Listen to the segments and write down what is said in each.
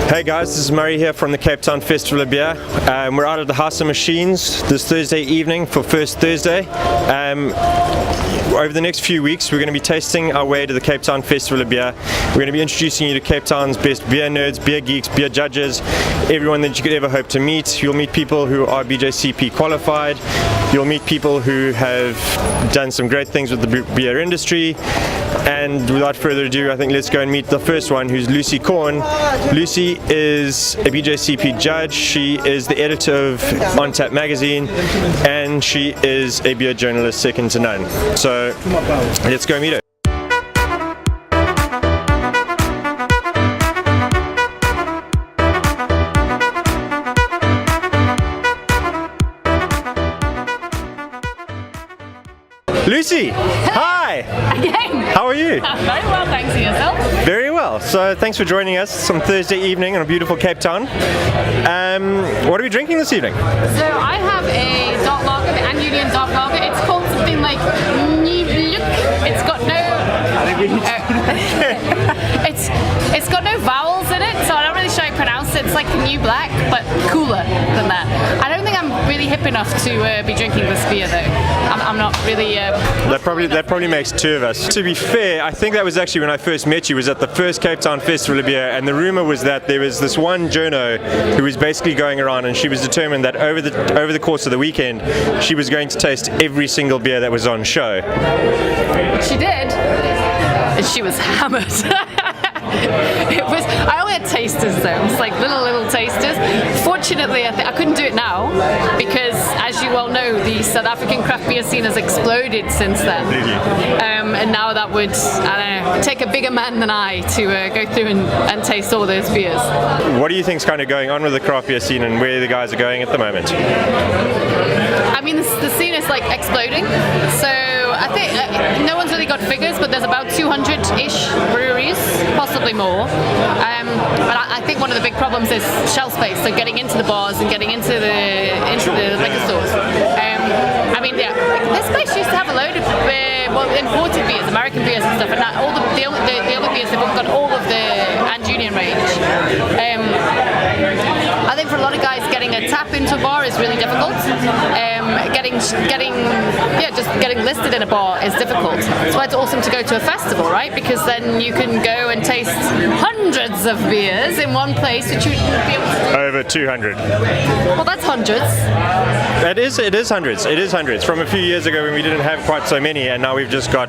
Hey guys, this is Murray here from the Cape Town Festival of Beer. We're out at the House of Machines this Thursday evening for First Thursday. Over the next few weeks we're going to be tasting our way to the Cape Town Festival of Beer. We're going to be introducing you to Cape Town's best beer nerds, beer geeks, beer judges, everyone that you could ever hope to meet. You'll meet people who are BJCP qualified. You'll meet people who have done some great things with the beer industry. And without further ado, I think let's go and meet the first one, who's Lucy Corne. Lucy is a BJCP judge. She is the editor of On Tap magazine, and she is a beer journalist second to none. So let's go meet her. Lucy, hi! Again. How are you? Very well, thanks. And yourself? Very well. So thanks for joining us on Thursday evening in a beautiful Cape Town. What are we drinking this evening? So I have a dark lager, the Anunian dark lager. It's called something like Nibluck. It's got no... it's got no vowels in it, so I'm not really sure how to pronounce it. It's like New Black, but cooler than that. I don't think I'm really hip enough to be drinking this beer though. I'm not really... That probably makes two of us. To be fair, I think that was actually when I first met you, was at the first Cape Town Festival of Beer, and the rumor was that there was this one journo who was basically going around, and she was determined that over the course of the weekend she was going to taste every single beer that was on show. She did, and she was hammered. I only had tasters though. It was like little tasters. Fortunately, I couldn't do it now because, as you well know, the South African craft beer scene has exploded since then. And now that would, I don't know, take a bigger man than I to go through and taste all those beers. What do you think's kind of going on with the craft beer scene and where the guys are going at the moment? I mean, the scene is like exploding. So I think no one's really got figures, but there's about 200-ish breweries, possibly more. But I think one of the big problems is shelf space, so getting into the bars and getting into the liquor stores. I mean, yeah, this place used to have a load of imported beers, American beers and stuff, and all the other beers, they've got all of the Anunian range. I think for a lot of guys, getting a tap into a bar is really difficult. Getting listed in a bar is difficult. That's why it's awesome to go to a festival, right? Because then you can go and taste hundreds of beers in one place, which you wouldn't be able to do. Over 200. Well, that's hundreds. It is hundreds. It is hundreds. From a few years ago when we didn't have quite so many, and now we've just got,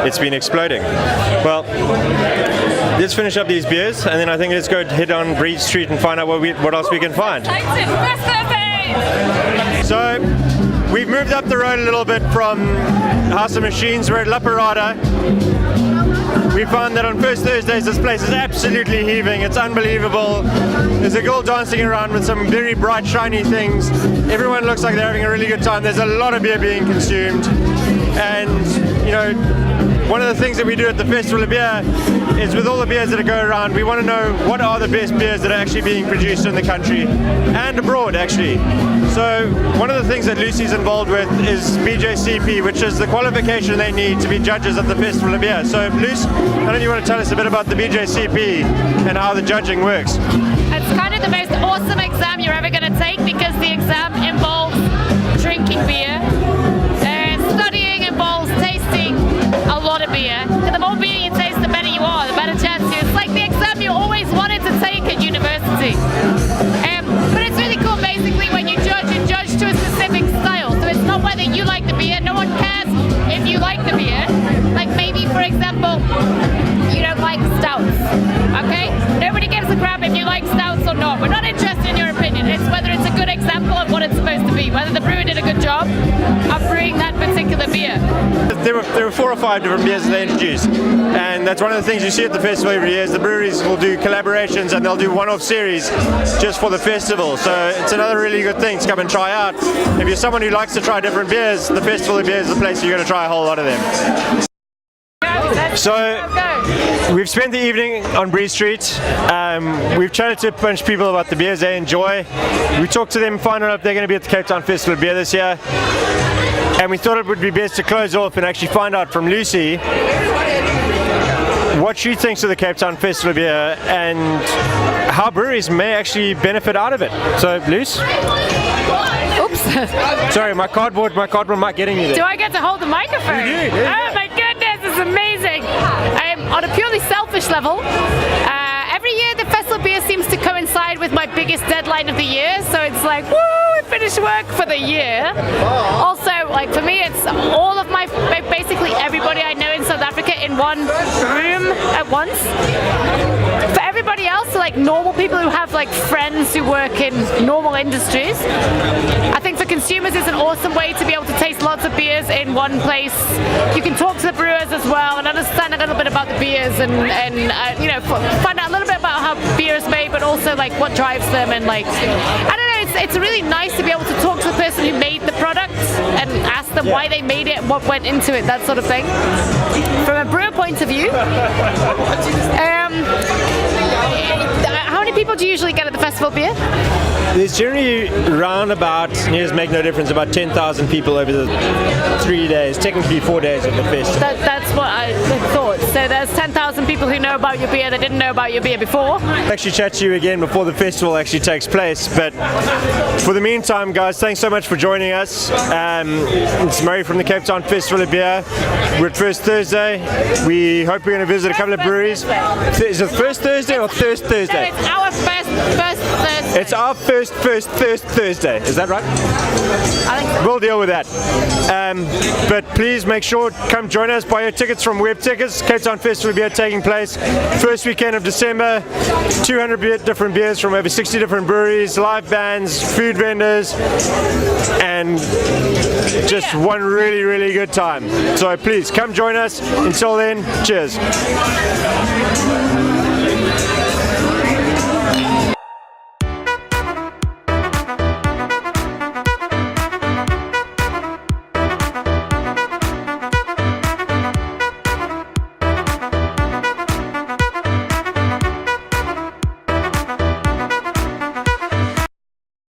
it's been exploding. Well, let's finish up these beers, and then I think let's go hit on Bree Street and find out what else we can find. So, we've moved up the road a little bit from House of Machines. We're at La Parada. We found that on First Thursdays this place is absolutely heaving. It's unbelievable. There's a girl dancing around with some very bright, shiny things. Everyone looks like they're having a really good time. There's a lot of beer being consumed. And, you know, one of the things that we do at the Festival of Beer is with all the beers that go around, we want to know what are the best beers that are actually being produced in the country and abroad, actually. So one of the things that Lucy's involved with is BJCP, which is the qualification they need to be judges at the Festival of Beer. So Lucy, I don't know if you want to tell us a bit about the BJCP and how the judging works. It's kind of the most awesome exam you're ever going to take because the exam involves drinking beer. Studying involves tasting a lot of beer. And the more beer you taste, the better you are, the better chance you. It's like the exam you always wanted to take at university. But it's really cool basically when you judge to a specific style. So it's not whether you like the beer, no one cares if you like the beer. Like maybe, for example, you don't like stouts, okay? Nobody gives a crap if you like stouts or not. We're not interested in your opinion. It's whether it's a good example of what it's supposed to be, whether the brewer did a good job of brewing that particular beer. There were 4 or 5 different beers that they introduced, and that's one of the things you see at the festival every year is the breweries will do collaborations and they'll do one-off series just for the festival. So it's another really good thing to come and try out. If you're someone who likes to try different beers, the Festival of Beer is the place you're going to try a whole lot of them. So we've spent the evening on Bree Street. We've chatted to a bunch of people about the beers they enjoy. We talked to them, find out if they're going to be at the Cape Town Festival of Beer this year. And we thought it would be best to close off and actually find out from Lucy what she thinks of the Cape Town Festival beer and how breweries may actually benefit out of it. So, Luce? Oops. Sorry, my cardboard mic getting you there. Do I get to hold the microphone? You do, yeah. Oh my goodness, it's amazing. On a purely selfish level, every year the festival beer seems to coincide with my biggest deadline of the year, so it's like, woo, I finished work for the year. Also, like for me, it's all of my, basically everybody I know in South Africa in one room at once. For everybody else, like normal people who have like friends who work in normal industries, I think for consumers it's an awesome way to be able to taste lots of beers in one place. You can talk to the brewers as well and understand a little bit about the beers and you know, find out a little bit about how beer is made, but also like what drives them and like, I don't know, it's really nice to be able to talk to the person who made the product and ask them why they made it and what went into it, that sort of thing. From a brewer point of view, how many people do you usually get at the festival beer? There's generally round about, years make no difference, about 10,000 people over the 3 days, technically 4 days of the festival. That's what I thought. So there's 10,000 people who know about your beer that didn't know about your beer before. I'll actually chat to you again before the festival actually takes place, but for the meantime, guys, thanks so much for joining us. It's Murray from the Cape Town Festival of Beer. We're at First Thursday. We hope we're going to visit a couple of breweries. Is it First Thursday or Third Thursday? No, it's our first Thursday. It's our first Thursday. Is that right? I think so. We'll deal with that. But please make sure, come join us. Buy your tickets from Web Tickets. Cape Town Festival of Beer taking place first weekend of December. 200 different beers from over 60 different breweries, live bands, food vendors, and just one really, really good time. So please come join us. Until then, cheers.